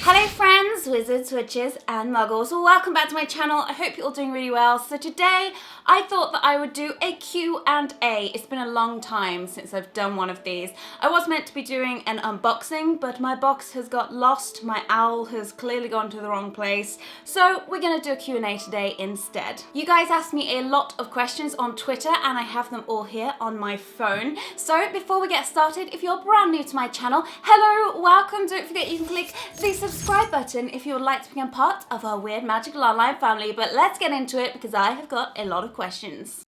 Hello friends, wizards, witches and muggles. Welcome back to my channel. I hope you're all doing really well. So today I thought that I would do a Q&A. It's been a long time since I've done one of these. I was meant to be doing an unboxing, but my box has got lost. My owl has clearly gone to the wrong place. So we're gonna do a Q&A today instead. You guys asked me a lot of questions on Twitter and I have them all here on my phone. So before we get started, if you're brand new to my channel, hello, welcome. Don't forget you can click the subscribe button if you would like to become part of our weird magical online family. But let's get into it because I have got a lot of questions.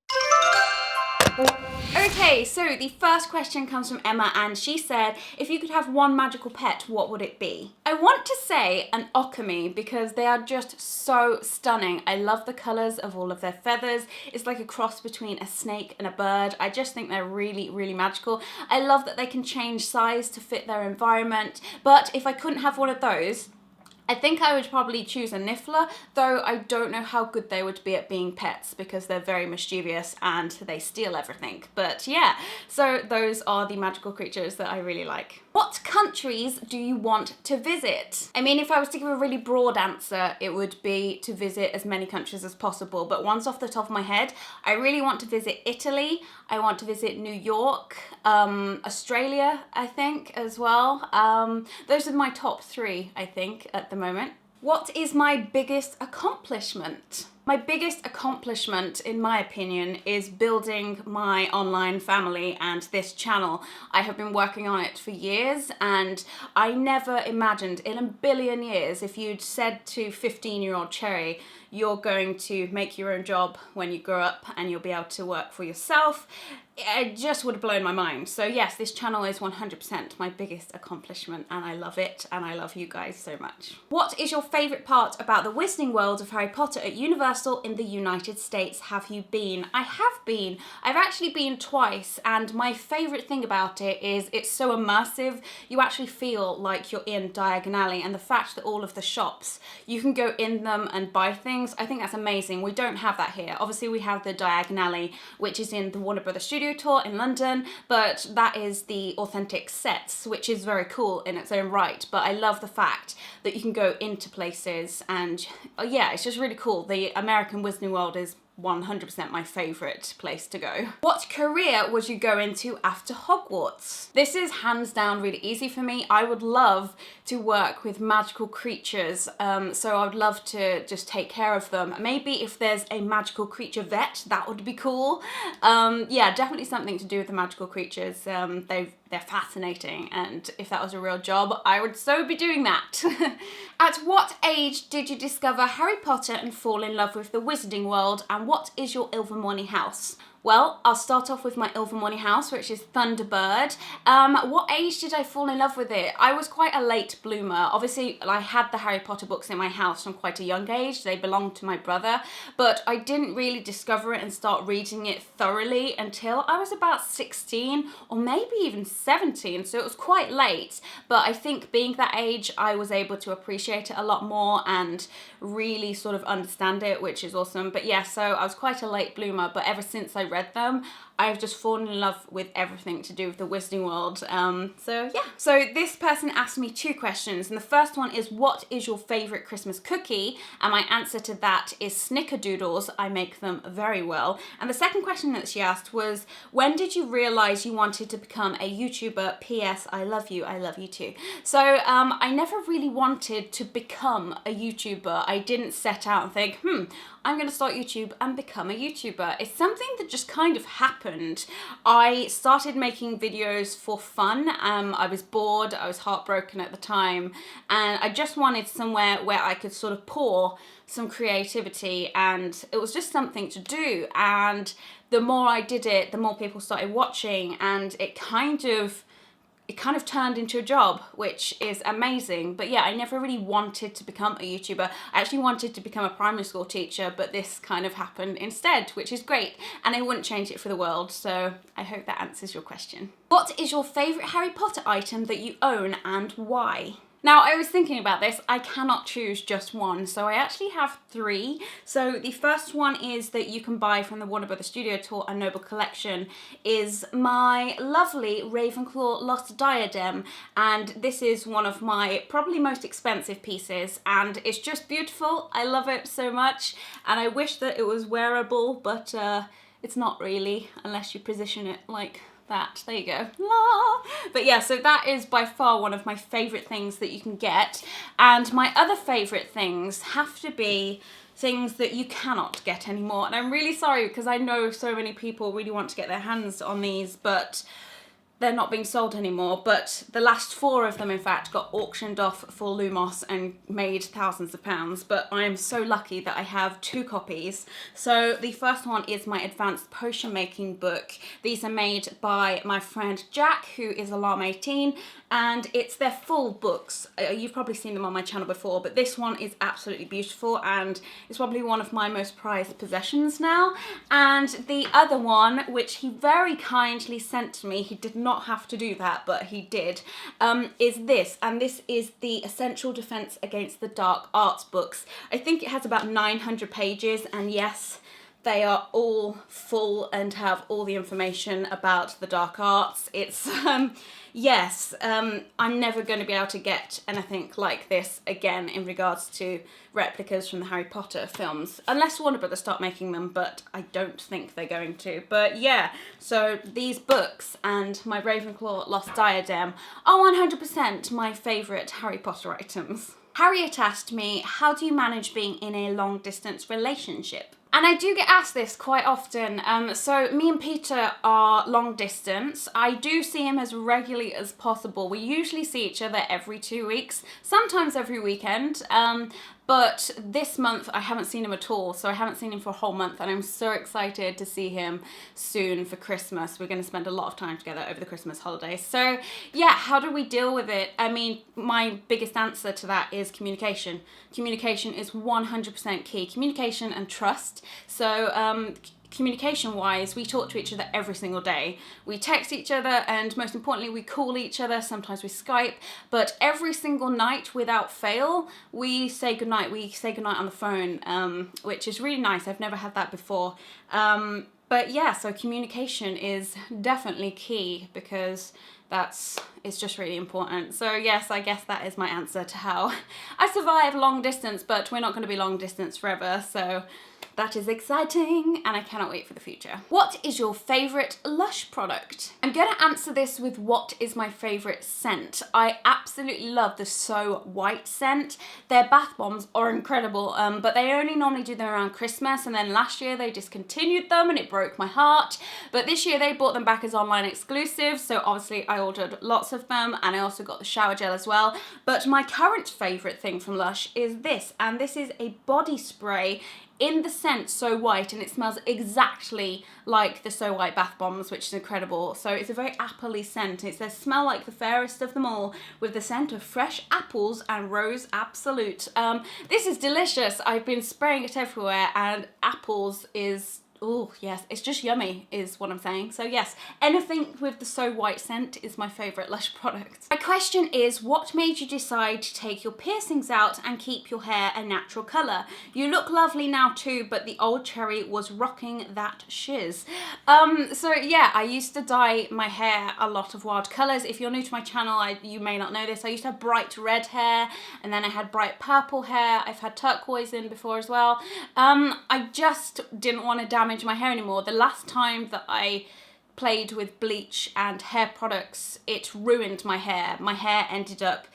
Okay, so the first question comes from Emma and she said, if you could have one magical pet, what would it be? I want to say an okami because they are just so stunning. I love the colours of all of their feathers. It's like a cross between a snake and a bird. I just think they're really, really magical. I love that they can change size to fit their environment. But if I couldn't have one of those, I think I would probably choose a niffler, though I don't know how good they would be at being pets because they're very mischievous and they steal everything. But yeah, so those are the magical creatures that I really like. What countries do you want to visit? I mean, if I was to give a really broad answer, it would be to visit as many countries as possible. But ones off the top of my head, I really want to visit Italy. I want to visit New York, Australia, I think, as well. Those are my top three, I think, at the moment. What is my biggest accomplishment? My biggest accomplishment, in my opinion, is building my online family and this channel. I have been working on it for years and I never imagined in a billion years if you'd said to 15-year-old Cherry, you're going to make your own job when you grow up and you'll be able to work for yourself, it just would have blown my mind. So yes, this channel is 100% my biggest accomplishment and I love it and I love you guys so much. What is your favourite part about the Wizarding World of Harry Potter at Universal in the United States? Have you been? I have been. I've actually been twice and my favourite thing about it is it's so immersive. You actually feel like you're in Diagon Alley and the fact that all of the shops, you can go in them and buy things, I think that's amazing. We don't have that here. Obviously we have the Diagon Alley, which is in the Warner Brothers Studio Tour in London, but that is the authentic sets, which is very cool in its own right. But I love the fact that you can go into places and yeah, it's just really cool. The American Wizarding World is 100% my favourite place to go. What career would you go into after Hogwarts? This is hands down really easy for me. I would love to work with magical creatures, so I would love to just take care of them. Maybe if there's a magical creature vet, that would be cool. Yeah, definitely something to do with the magical creatures. They're fascinating, and if that was a real job, I would so be doing that. At what age did you discover Harry Potter and fall in love with the Wizarding World, and what is your Ilvermorny house? Well, I'll start off with my Ilvermorny house, which is Thunderbird. What age did I fall in love with it? I was quite a late bloomer. Obviously, I had the Harry Potter books in my house from quite a young age. They belonged to my brother, but I didn't really discover it and start reading it thoroughly until I was about 16 or maybe even 17, so it was quite late. But I think being that age, I was able to appreciate it a lot more and really sort of understand it, which is awesome. But yeah, so I was quite a late bloomer, but ever since I read them, I've just fallen in love with everything to do with the Wizarding World. So yeah. So this person asked me two questions, and the first one is, what is your favourite Christmas cookie? And my answer to that is snickerdoodles. I make them very well. And the second question that she asked was, when did you realise you wanted to become a YouTuber? P.S. I love you too. So I never really wanted to become a YouTuber. I didn't set out and think, I'm going to start YouTube and become a YouTuber. It's something that just kind of happened. I started making videos for fun. I was bored, I was heartbroken at the time, and I just wanted somewhere where I could sort of pour some creativity, and it was just something to do. And the more I did it, the more people started watching, and it kind of turned into a job, which is amazing. But yeah, I never really wanted to become a YouTuber. I actually wanted to become a primary school teacher, but this kind of happened instead, which is great. And I wouldn't change it for the world. So I hope that answers your question. What is your favourite Harry Potter item that you own and why? Now, I was thinking about this, I cannot choose just one, so I actually have 3. So the first one is that you can buy from the Warner Brothers Studio Tour and Noble Collection is my lovely Ravenclaw Lost Diadem, and this is one of my probably most expensive pieces, and it's just beautiful. I love it so much, and I wish that it was wearable, but it's not really, unless you position it like that. There you go. La! But yeah, so that is by far one of my favourite things that you can get. And my other favourite things have to be things that you cannot get anymore. And I'm really sorry because I know so many people really want to get their hands on these, but they're not being sold anymore. But the last 4 of them, in fact, got auctioned off for Lumos and made thousands of pounds. But I am so lucky that I have 2 copies. So the first one is my advanced potion making book. These are made by my friend Jack, who is Alarm 18, and it's their full books. You've probably seen them on my channel before, but this one is absolutely beautiful, and it's probably one of my most prized possessions now. And the other one, which he very kindly sent to me, he did not have to do that, but he did, is this, and this is the Essential Defense Against the Dark Arts books. I think it has about 900 pages, and yes, they are all full and have all the information about the dark arts. It's, yes, I'm never going to be able to get anything like this again in regards to replicas from the Harry Potter films, unless Warner Brothers start making them, but I don't think they're going to. But yeah, so these books and my Ravenclaw Lost Diadem are 100% my favourite Harry Potter items. Harriet asked me, how do you manage being in a long distance relationship? And I do get asked this quite often. So me and Peter are long distance. I do see him as regularly as possible. We usually see each other every 2 weeks, sometimes every weekend. But this month I haven't seen him at all, so I haven't seen him for a whole month, and I'm so excited to see him soon for Christmas. We're going to spend a lot of time together over the Christmas holidays. So yeah, how do we deal with it? I mean, my biggest answer to that is communication. Communication is 100% key. Communication and trust. So communication wise, we talk to each other every single day. We text each other, and most importantly, we call each other. Sometimes we Skype, but every single night without fail, we say goodnight. We say goodnight on the phone, which is really nice. I've never had that before. But yeah, so communication is definitely key because it's just really important. So yes, I guess that is my answer to how I survive long distance, but we're not going to be long distance forever, so that is exciting, and I cannot wait for the future. What is your favourite Lush product? I'm going to answer this with what is my favourite scent. I absolutely love the So White scent. Their bath bombs are incredible, but they only normally do them around Christmas, and then last year they discontinued them and it broke my heart. But this year they brought them back as online exclusives, so obviously I ordered lots of them, and I also got the shower gel as well. But my current favourite thing from Lush is this, and this is a body spray in the scent So White, and it smells exactly like the So White bath bombs, which is incredible. So it's a very appley scent. It says, smell like the fairest of them all, with the scent of fresh apples and rose absolute. This is delicious. I've been spraying it everywhere, and apples is, oh yes, it's just yummy is what I'm saying. So yes, anything with the So White scent is my favourite Lush product. My question is, what made you decide to take your piercings out and keep your hair a natural colour? You look lovely now too, but the old cherry was rocking that shiz. So yeah, I used to dye my hair a lot of wild colours. If you're new to my channel, you may not know this. I used to have bright red hair, and then I had bright purple hair. I've had turquoise in before as well. I just didn't want to damage my hair anymore. The last time that I played with bleach and hair products, it ruined my hair. My hair ended up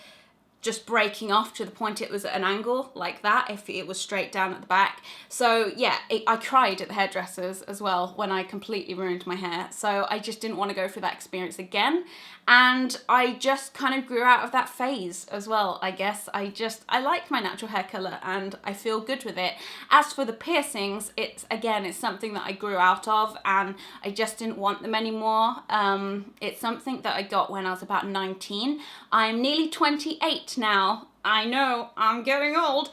just breaking off to the point it was at an angle like that if it was straight down at the back. So yeah, I cried at the hairdressers as well when I completely ruined my hair. So I just didn't want to go through that experience again. And I just kind of grew out of that phase as well, I guess. I like my natural hair colour and I feel good with it. As for the piercings, it's something that I grew out of and I just didn't want them anymore. It's something that I got when I was about 19. I'm nearly 28 now. I know, I'm getting old.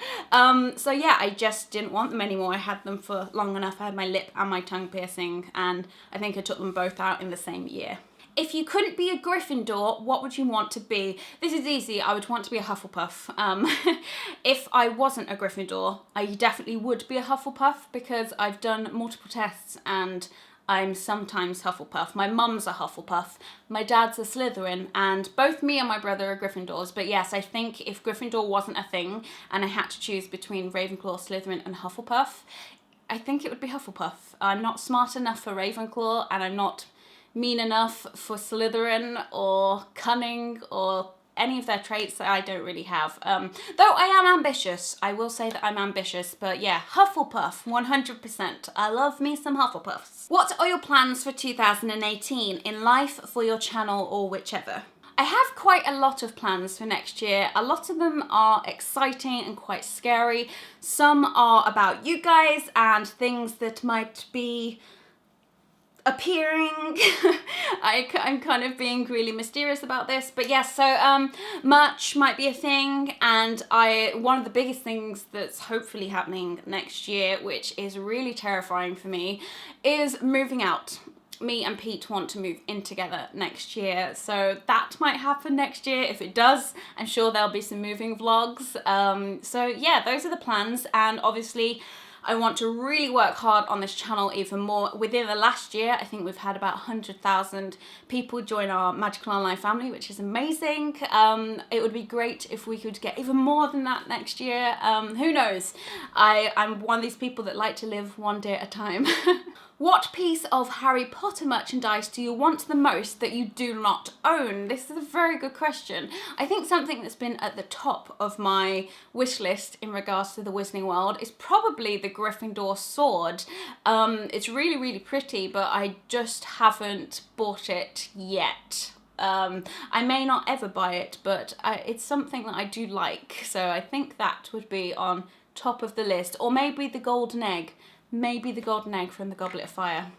So yeah, I just didn't want them anymore. I had them for long enough. I had my lip and my tongue piercing, and I think I took them both out in the same year. If you couldn't be a Gryffindor, what would you want to be? This is easy. I would want to be a Hufflepuff. If I wasn't a Gryffindor, I definitely would be a Hufflepuff because I've done multiple tests and I'm sometimes Hufflepuff. My mum's a Hufflepuff, my dad's a Slytherin, and both me and my brother are Gryffindors. But yes, I think if Gryffindor wasn't a thing and I had to choose between Ravenclaw, Slytherin and Hufflepuff, I think it would be Hufflepuff. I'm not smart enough for Ravenclaw and I'm not mean enough for Slytherin or cunning or any of their traits that I don't really have. Though I am ambitious. I will say that I'm ambitious, but yeah, Hufflepuff, 100%. I love me some Hufflepuffs. What are your plans for 2018 in life, for your channel, or whichever? I have quite a lot of plans for next year. A lot of them are exciting and quite scary. Some are about you guys and things that might be appearing. I'm kind of being really mysterious about this, but yes, so merch might be a thing, and one of the biggest things that's hopefully happening next year, which is really terrifying for me, is moving out. Me and Pete want to move in together next year, so that might happen next year. If it does, I'm sure there'll be some moving vlogs. So yeah, those are the plans, and obviously I want to really work hard on this channel even more. Within the last year, I think we've had about 100,000 people join our Magical Online family, which is amazing. It would be great if we could get even more than that next year. Who knows? I'm one of these people that like to live one day at a time. What piece of Harry Potter merchandise do you want the most that you do not own? This is a very good question. I think something that's been at the top of my wish list in regards to the Wizarding World is probably the Gryffindor sword. It's really, really pretty, but I just haven't bought it yet. I may not ever buy it, but it's something that I do like, so I think that would be on top of the list. Or maybe the golden egg. Maybe the golden egg from the Goblet of Fire.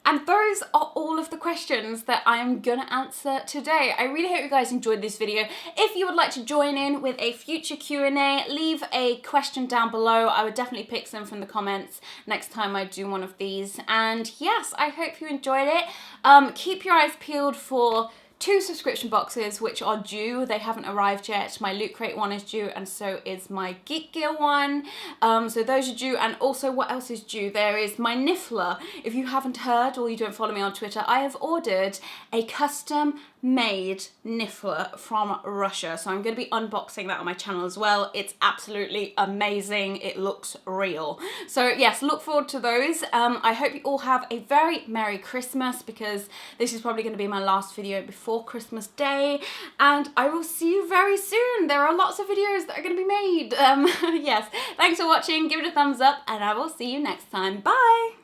And those are all of the questions that I'm gonna answer today. I really hope you guys enjoyed this video. If you would like to join in with a future Q&A, leave a question down below. I would definitely pick some from the comments next time I do one of these. And yes, I hope you enjoyed it. Keep your eyes peeled for 2 subscription boxes which are due. They haven't arrived yet. My Loot Crate one is due, and so is my Geek Gear one. So those are due, and also what else is due? There is my Niffler. If you haven't heard or you don't follow me on Twitter, I have ordered a custom made Niffler from Russia. So I'm going to be unboxing that on my channel as well. It's absolutely amazing. It looks real. So yes, look forward to those. I hope you all have a very Merry Christmas, because this is probably going to be my last video before Christmas Day, and I will see you very soon. There are lots of videos that are going to be made. Yes, thanks for watching. Give it a thumbs up, and I will see you next time. Bye!